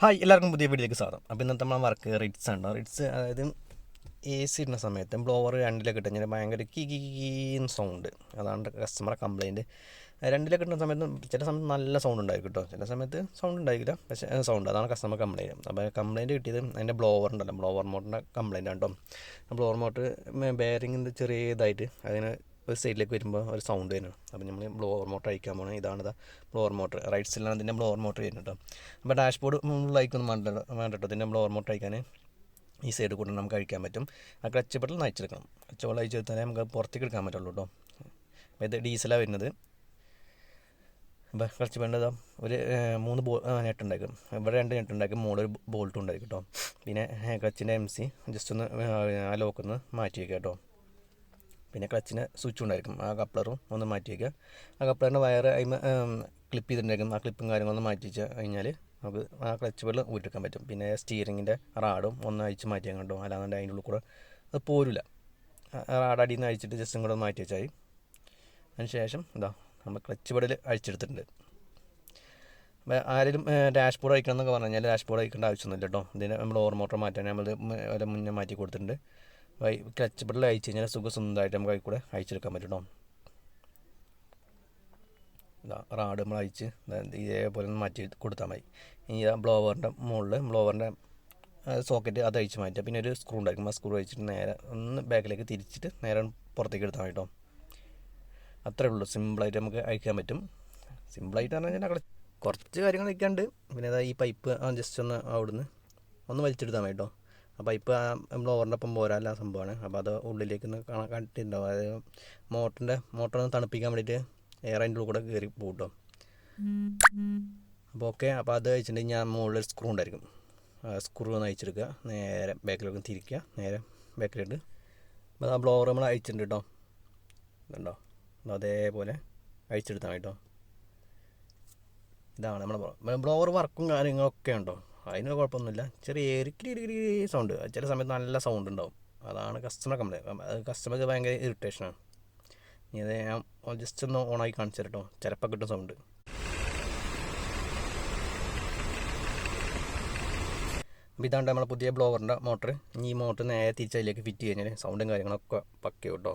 Hi എല്ലാവർക്കും പുതിയ വീഡിയോയിലേക്ക് സ്വാഗതം. അപ്പോൾ ഇന്നത്തെ നമ്മൾ വർക്ക് റിറ്റ്സ് ഉണ്ടോ. റിറ്റ്സ് അതായത് എ സി ഇടുന്ന സമയത്ത് ബ്ലോവർ രണ്ടിലൊക്കെ ഇട്ട് കഴിഞ്ഞാൽ ഭയങ്കര കീന്ന് സൗണ്ട്. അതാണ് കസ്റ്റമറെ കംപ്ലയിൻറ്റ്. രണ്ടിലൊക്കെ ഇടുന്ന സമയത്ത് ചില സമയത്ത് നല്ല സൗണ്ട് ഉണ്ടായിരിക്കും കേട്ടോ, ചില സമയത്ത് സൗണ്ട് ഉണ്ടായിരിക്കില്ല, പക്ഷേ സൗണ്ട് അതാണ് കസ്റ്റമർ കംപ്ലയിൻറ്റ്. അപ്പോൾ കംപ്ലയിൻറ്റ് കിട്ടിയത് അതിൻ്റെ ബ്ലോവർ ഉണ്ടല്ലോ, ബ്ലോവർ മോട്ടറിൻ്റെ കംപ്ലയിൻ്റ് ആണ് കേട്ടോ. ബ്ലോവർ മോട്ടർ ബെയറിങ്ങിൻ്റെ ചെറിയതായിട്ട് അതിന് ഒരു സൈഡിലേക്ക് വരുമ്പോൾ ഒരു സൗണ്ട് വരുന്നു. അപ്പോൾ നമ്മൾ ബ്ലോവർ മോട്ടർ അയക്കാൻ പോകണം. ഇതാണ് ബ്ലോവർ മോട്ടർ, റൈറ്റ് സൈഡിലാണ് ഇതിൻ്റെ ബ്ലോവർ മോട്ടർ വരുന്നത് കേട്ടോ. അപ്പോൾ ഡാഷ്ബോർഡ് ലൈക്കൊന്നും വേണ്ട കേട്ടോ. ഇതിൻ്റെ ബ്ലോവർ മോട്ടർ അയക്കാൻ ഈ സൈഡ് കൂടെ നമുക്ക് അഴിക്കാൻ പറ്റും. ആ ക്ലച്ച് ബട്ടൺ അയച്ചെടുക്കണം. ക്ലച്ച് ബട്ടൺ അയച്ചെടുത്താലേ നമുക്ക് പുറത്തേക്ക് എടുക്കാൻ പറ്റുള്ളൂ കേട്ടോ. അപ്പോൾ ഇത് ഡീസലാണ് വരുന്നത്. അപ്പോൾ ക്ലച്ച് ബട്ടൺ ഒരു 3 നെട്ടുണ്ടായിരിക്കും. ഇവിടെ 2 നെട്ടുണ്ടായിരിക്കും, മുകളിൽ ഒരു ബോൾട്ടും ഉണ്ടായിരിക്കും കേട്ടോ. പിന്നെ ക്ലച്ചിൻ്റെ MC ജസ്റ്റ് ഒന്ന് ആ ലോക്കൊന്ന് മാറ്റി വയ്ക്കുക കേട്ടോ. പിന്നെ ക്ലച്ചിന് സ്വിച്ച് ഉണ്ടായിരിക്കും, ആ കപ്ലറും ഒന്ന് മാറ്റി വയ്ക്കുക. ആ കപ്ലറിൻ്റെ വയറ് അതിന് ക്ലിപ്പ് ചെയ്തിട്ടുണ്ടായിരിക്കും. ആ ക്ലിപ്പും കാര്യങ്ങളൊന്നും മാറ്റി വെച്ച് കഴിഞ്ഞാൽ നമുക്ക് ആ ക്ലച്ച് ബെല്ല് ഊരിയെടുക്കാൻ പറ്റും. പിന്നെ സ്റ്റീറിങ്ങിൻ്റെ റാഡും ഒന്ന് അഴിച്ച് മാറ്റി കേട്ടോ, അല്ലാതെ അതിൻ്റെ ഉള്ളിൽ കൂടെ അത് പോരില്ല. റാഡ് അടിയിൽ നിന്ന് അഴിച്ചിട്ട് ജസ്റ്റും കൂടെ ഒന്ന് മാറ്റി വെച്ചാൽ അതിന് ശേഷം നമ്മൾ ക്ലച്ച് ബെല്ലിൽ അഴിച്ചെടുത്തിട്ടുണ്ട്. ആരെങ്കിലും ഡാഷ്ബോർഡ് അയക്കണം എന്നൊക്കെ പറഞ്ഞു കഴിഞ്ഞാൽ ഡാഷ്ബോർഡ് അയക്കേണ്ട ആവശ്യമൊന്നുമില്ല കേട്ടോ. ഇതിന് നമ്മൾ ഓവർ മോട്ടർ മാറ്റാൻ നമ്മൾ മുന്നേ മാറ്റി കൊടുത്തിട്ടുണ്ട്. ക്ലച്ച് ബട്ടൺ അയച്ചു കഴിഞ്ഞാൽ സുഖസുന്ദരമായിട്ട് നമുക്ക് അതിൽ കൂടെ അയച്ചെടുക്കാൻ പറ്റും കേട്ടോ. റാഡ് നമ്മൾ അയച്ച് ഇതേപോലെ ഒന്ന് മാറ്റി കൊടുത്താൽ മതി. ഇനി ബ്ലോവറിൻ്റെ മുകളിൽ ബ്ലോവറിൻ്റെ സോക്കറ്റ് അത് അഴിച്ച് മാറ്റുക. പിന്നെ ഒരു സ്ക്രൂ ഉണ്ടായിരിക്കും, ആ സ്ക്രൂ അഴിച്ചിട്ട് നേരെ ഒന്ന് ബാക്കിലേക്ക് തിരിച്ചിട്ട് നേരെ പുറത്തേക്ക് എടുത്താൽ മതി കേട്ടോ. അത്രേ ഉള്ളൂ, സിമ്പിളായിട്ട് നമുക്ക് അയക്കാൻ പറ്റും. സിമ്പിളായിട്ട് പറഞ്ഞു കഴിഞ്ഞാൽ അവിടെ കുറച്ച് കാര്യങ്ങൾ അയക്കാണ്ട്. പിന്നെ ഈ പൈപ്പ് ജസ്റ്റ് ഒന്ന് അവിടുന്ന് ഒന്ന് വലിച്ചെടുത്താൽ മതി കേട്ടോ. ആ പൈപ്പ് ബ്ലോവറിൻ്റെ ഒപ്പം പോരാല്ല സംഭവമാണ്. അപ്പോൾ അത് ഉള്ളിലേക്ക് ഒന്ന് കണ്ടിട്ടുണ്ടാവും. അതായത് മോട്ടറൊന്ന് തണുപ്പിക്കാൻ വേണ്ടിയിട്ട് എയർ അതിൻ്റെ ഉള്ളിൽ കൂടെ കയറി പോകും കേട്ടോ. അപ്പോൾ ഓക്കെ. അപ്പോൾ അത് അയച്ചിട്ടുണ്ടെങ്കിൽ ഞാൻ മുകളിൽ സ്ക്രൂ ഉണ്ടായിരിക്കും, സ്ക്രൂ ഒന്ന് അയച്ചെടുക്കുക, നേരെ ബാക്കിലേക്ക് തിരിക്കുക, നേരെ ബാക്കിലോട്ട്. അപ്പോൾ ആ ബ്ലോവർ നമ്മൾ അയച്ചിട്ടുണ്ട് കേട്ടോ. ഇതുണ്ടോ, അതേപോലെ അയച്ചെടുത്താൽ മതി കേട്ടോ. ഇതാണ് നമ്മുടെ ബ്ലോവർ വർക്കും കാര്യങ്ങളൊക്കെ ഉണ്ടോ, അതിന് കുഴപ്പമൊന്നുമില്ല. ചെറിയ ഇരിക്കിരി സൗണ്ട്, ചില സമയത്ത് നല്ല സൗണ്ട് ഉണ്ടാവും. അതാണ് കസ്റ്റമർ കംപ്ലയിൻറ്റ്. അത് കസ്റ്റമർക്ക് ഭയങ്കര ഇറിറ്റേഷനാണ്. ഇനി അത് ഞാൻ ജസ്റ്റ് ഒന്ന് ഓണാക്കി കാണിച്ചു തരാം കേട്ടോ, ചിലപ്പോൾ കിട്ടും സൗണ്ട്. അപ്പോൾ ഇതാണ്ട് നമ്മളെ പുതിയ ബ്ലോവറിൻ്റെ മോട്ടർ. ഇനി ഈ മോട്ടർ നേരെ തിരിച്ചതിലേക്ക് ഫിറ്റ് കഴിഞ്ഞാൽ സൗണ്ടും കാര്യങ്ങളൊക്കെ പക്കയോ കേട്ടോ.